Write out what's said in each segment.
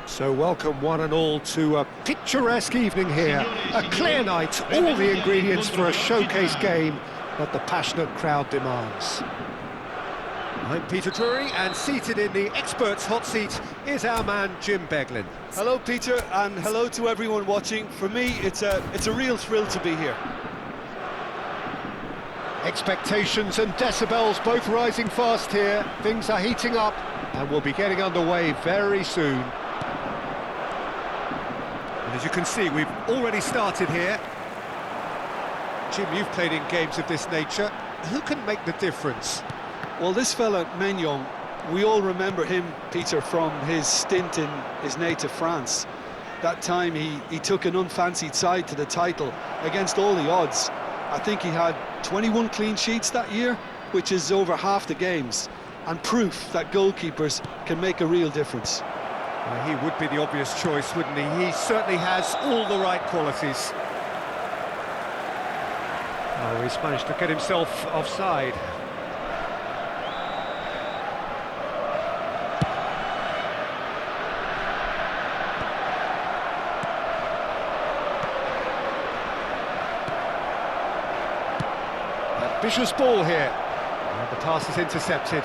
So welcome one and all to a picturesque evening here. A clear night, all the ingredients for a showcase game that the passionate crowd demands. I'm Peter Drury, and seated in the experts' hot seat is our man Jim Beglin. Hello Peter, and hello to everyone watching. For me, it's a real thrill to be here. Expectations and decibels both rising fast here. Things are heating up and we'll be getting underway very soon. And as you can see, we've already started here. Jim, you've played in games of this nature. Who can make the difference? Well, this fella, Maignan, we all remember him, Peter, from his stint in his native France. That time he took an unfancied side to the title against all the odds. I think he had 21 clean sheets that year, which is over half the games, and proof that goalkeepers can make a real difference. Well, he would be the obvious choice, wouldn't he? He certainly has all the right qualities. Oh, he's managed to get himself offside. Vicious ball here, and the pass is intercepted.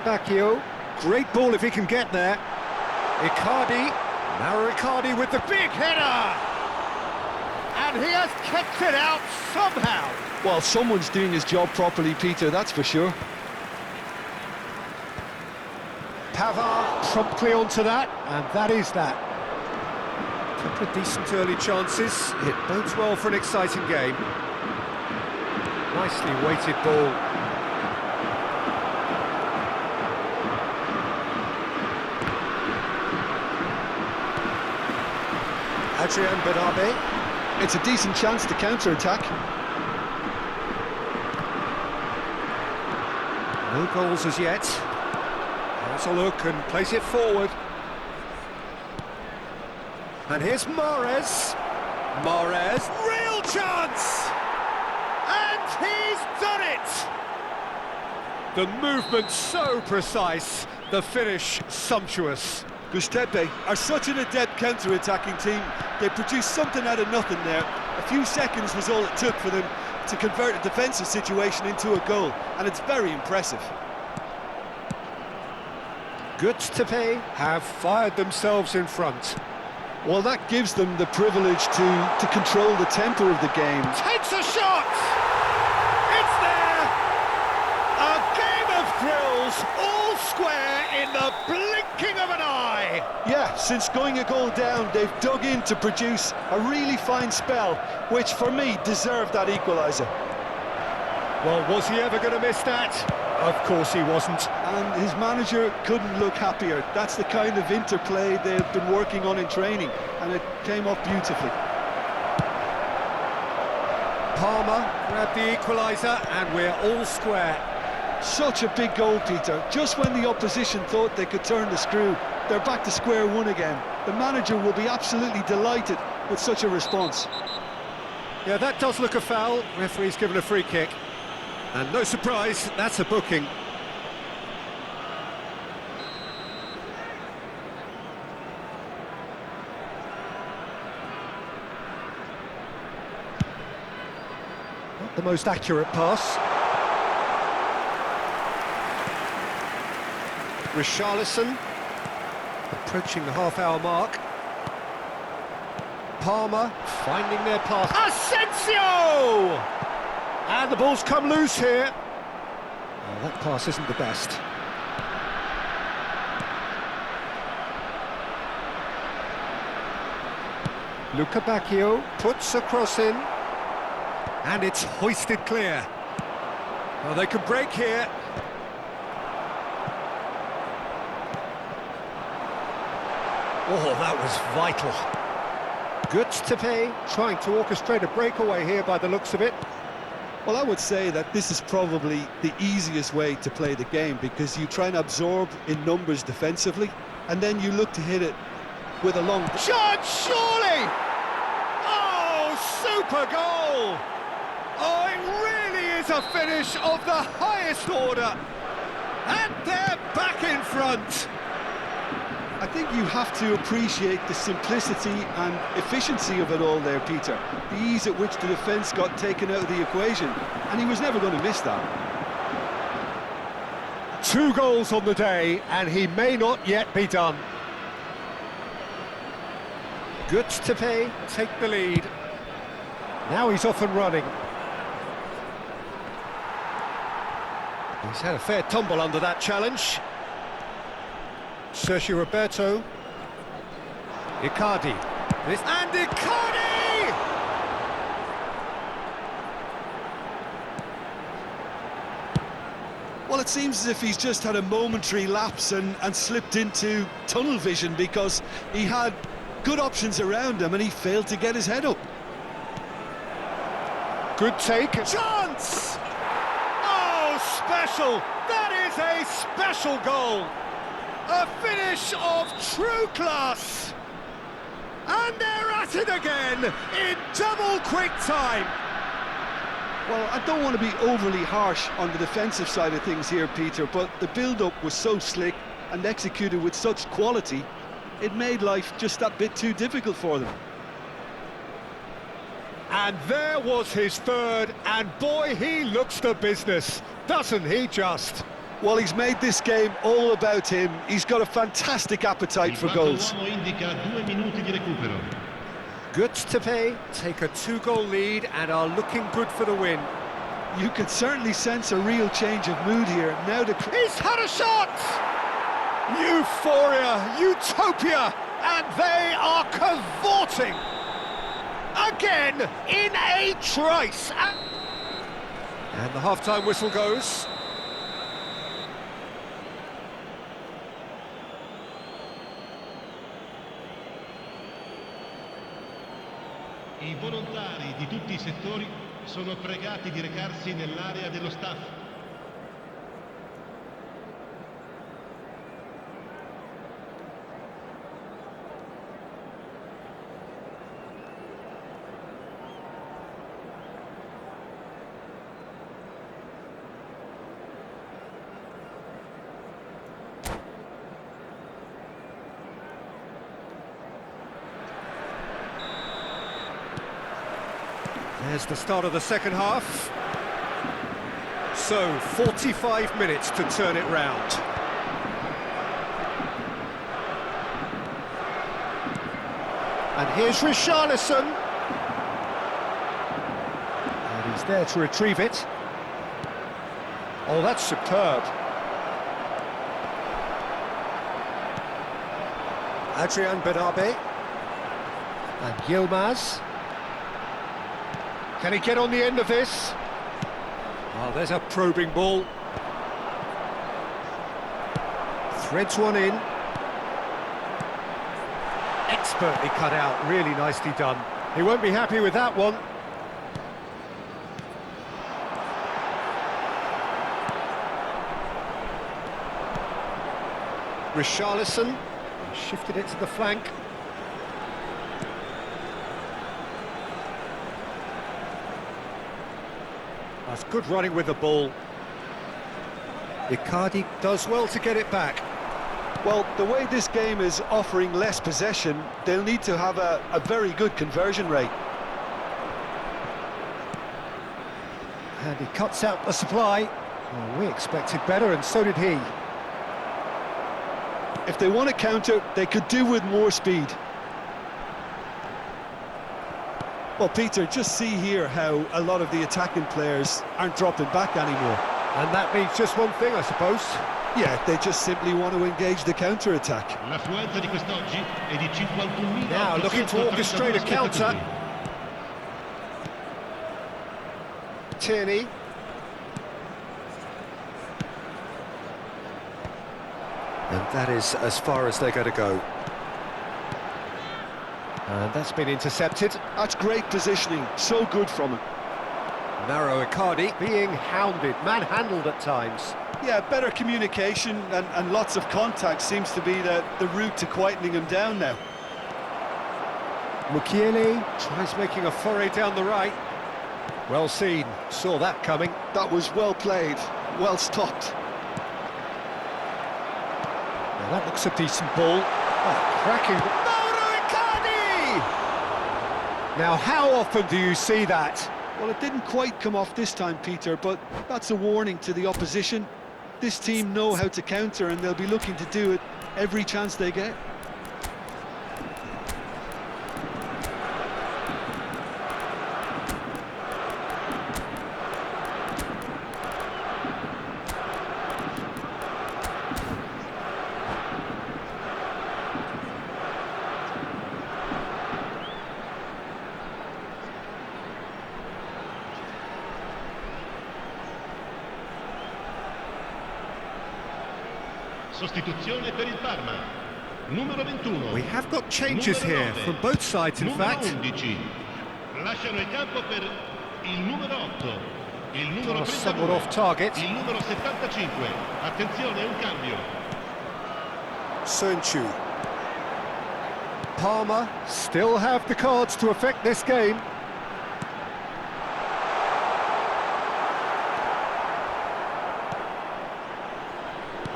Bacchio, great ball if he can get there. Icardi, now Icardi with the big header! And he has kept it out somehow. Well, someone's doing his job properly, Peter, that's for sure. Pavard promptly onto that, and that is that. A couple of decent early chances. It bodes well for an exciting game. Nicely weighted ball. Adrian Benabe. It's a decent chance to counter-attack. No goals as yet. Has a look and plays it forward. And here's Mahrez. Mahrez, real chance! And he's done it! The movement so precise, the finish sumptuous. Gustepe are such an adept counter-attacking team. They produced something out of nothing there. A few seconds was all it took for them to convert a defensive situation into a goal, and it's very impressive. Gustepe have fired themselves in front. Well, that gives them the privilege to control the tempo of the game. Takes a shot! It's there! A game of thrills, all square in the blinking of an eye! Yeah, since going a goal down, they've dug in to produce a really fine spell, which for me deserved that equaliser. Well, was he ever going to miss that? Of course he wasn't. And his manager couldn't look happier. That's the kind of interplay they've been working on in training, and it came off beautifully. Parma grabbed the equaliser, and we're all square. Such a big goal, Peter. Just when the opposition thought they could turn the screw, they're back to square one again. The manager will be absolutely delighted with such a response. Yeah, that does look a foul. Referee's given a free kick. And no surprise, that's a booking. Not the most accurate pass. Richarlison approaching the half-hour mark. Parma finding their pass. Asensio! And the ball's come loose here. Oh, that pass isn't the best. Bacchio puts a cross in. And it's hoisted clear. Well, they could break here. Oh, that was vital. Gustepe trying to orchestrate a breakaway here by the looks of it. Well, I would say that this is probably the easiest way to play the game, because you try and absorb in numbers defensively, and then you look to hit it with a long... Shot, surely! Oh, super goal! Oh, it really is a finish of the highest order. And they're back in front. I think you have to appreciate the simplicity and efficiency of it all there, Peter. The ease at which the defence got taken out of the equation, and he was never going to miss that. 2 goals on the day, and he may not yet be done. Götze take the lead. Now he's off and running. He's had a fair tumble under that challenge. Sergio Roberto. Icardi. And Icardi! Well, it seems as if he's just had a momentary lapse and slipped into tunnel vision, because he had good options around him and he failed to get his head up. Good take. Chance! Oh, special! That is a special goal! A finish of true class! And they're at it again in double quick time! Well, I don't want to be overly harsh on the defensive side of things here, Peter, but the build-up was so slick and executed with such quality, it made life just that bit too difficult for them. And there was his third, and boy, he looks the business, doesn't he just? Well, he's made this game all about him. He's got a fantastic appetite for goals. Götze take a 2-goal lead and are looking good for the win. You could certainly sense a real change of mood here. Now he's had a shot! Euphoria, utopia, and they are cavorting! Again, in a trice! And the half-time whistle goes. I volontari di tutti I settori sono pregati di recarsi nell'area dello staff. There's the start of the second half. So, 45 minutes to turn it round. And here's Richarlison. And he's there to retrieve it. Oh, that's superb. Adrian Benabe. And Yilmaz. Can he get on the end of this? Oh, there's a probing ball. Threads one in. Expertly cut out, really nicely done. He won't be happy with that one. Richarlison shifted it to the flank. That's good running with the ball. Icardi does well to get it back. Well, the way this game is offering less possession, they'll need to have a very good conversion rate. And he cuts out the supply. Well, we expected better, and so did he. If they want to counter, they could do with more speed. Well, Peter, just see here how a lot of the attacking players aren't dropping back anymore. And that means just one thing, I suppose. Yeah, they just simply want to engage the counter-attack. Now looking to orchestrate a counter. Tierney. And that is as far as they're going to go. And that's been intercepted. That's great positioning, so good from him. Narrow Icardi being hounded, manhandled at times. Yeah, better communication and lots of contact seems to be the route to quietening him down now. Mukiele tries making a foray down the right. Well seen, saw that coming. That was well played, well stopped. Now that looks a decent ball. Oh, cracking. Mauro Icardi! Now, how often do you see that? Well, it didn't quite come off this time, Peter, but that's a warning to the opposition. This team know how to counter, and they'll be looking to do it every chance they get. Sostituzione per il Parma. Numero 21. We have got changes here from both sides, in fact. 11. Lasciano il campo per il numero 8. Il numero 32. Somewhat off target. Il numero 75. Attenzione, un cambio. Sönchu. Parma still have the cards to affect this game.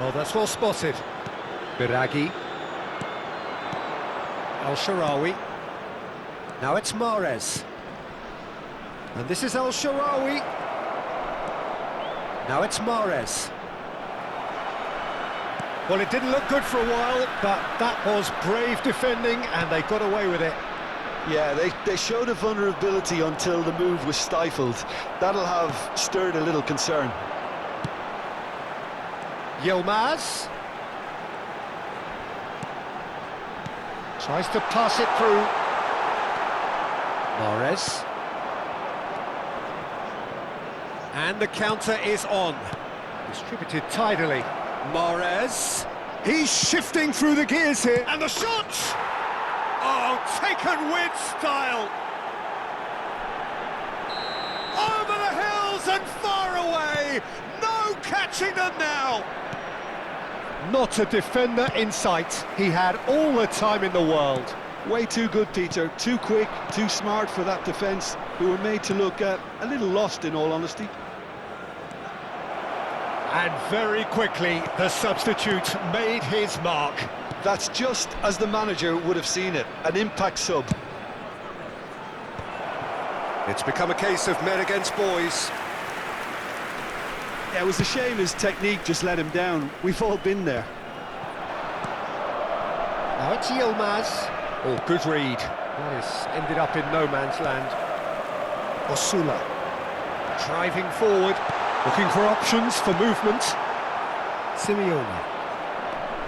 Oh, that's well spotted. Biraghi. El-Shaarawy. Now it's Mahrez. And this is El-Shaarawy. Now it's Mahrez. Well, it didn't look good for a while, but that was brave defending, and they got away with it. Yeah, they showed a vulnerability until the move was stifled. That'll have stirred a little concern. Yilmaz tries to pass it through. Mahrez. And the counter is on. Distributed tidily. Mahrez. He's shifting through the gears here. And the shot! Oh, taken with style. Over the hills and far away. No catching them now. Not a defender in sight. He had all the time in the world. Way too good, Peter. Too quick, too smart for that defence, who were made to look a little lost, in all honesty. And very quickly, the substitute made his mark. That's just as the manager would have seen it, an impact sub. It's become a case of men against boys. Yeah, it was a shame his technique just let him down. We've all been there. Now it's Yilmaz. Oh, good read. That has ended up in no man's land. Osula driving forward, looking for options for movement. Simeone.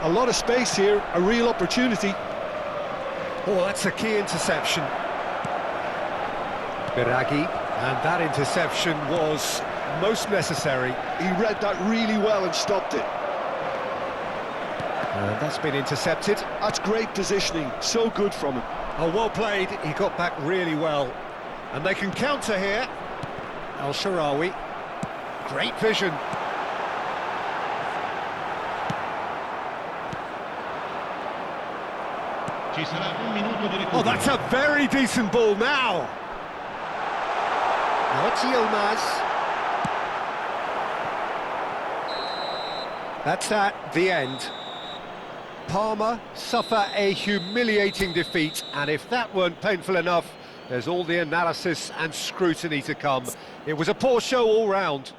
A lot of space here, a real opportunity. Oh, that's a key interception. Biraghi, and that interception was most necessary. He read that really well and stopped it. And that's been intercepted. That's great positioning, so good from him. Oh, well played, he got back really well. And they can counter here. El-Shaarawy. Great vision. Ci sarà un minuto di recupero. Oh, that's a very decent ball now. Now it's Yilmaz. That's that, the end. Parma suffer a humiliating defeat, and if that weren't painful enough, there's all the analysis and scrutiny to come. It was a poor show all round.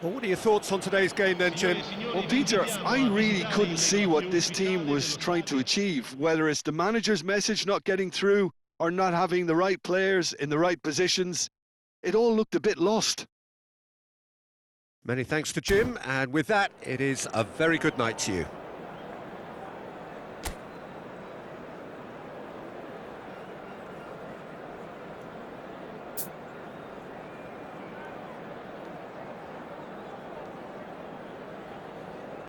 Well, what are your thoughts on today's game then, Jim? Well, Peter, I really couldn't see what this team was trying to achieve, whether it's the manager's message not getting through or not having the right players in the right positions. It all looked a bit lost. Many thanks to Jim, and with that, it is a very good night to you.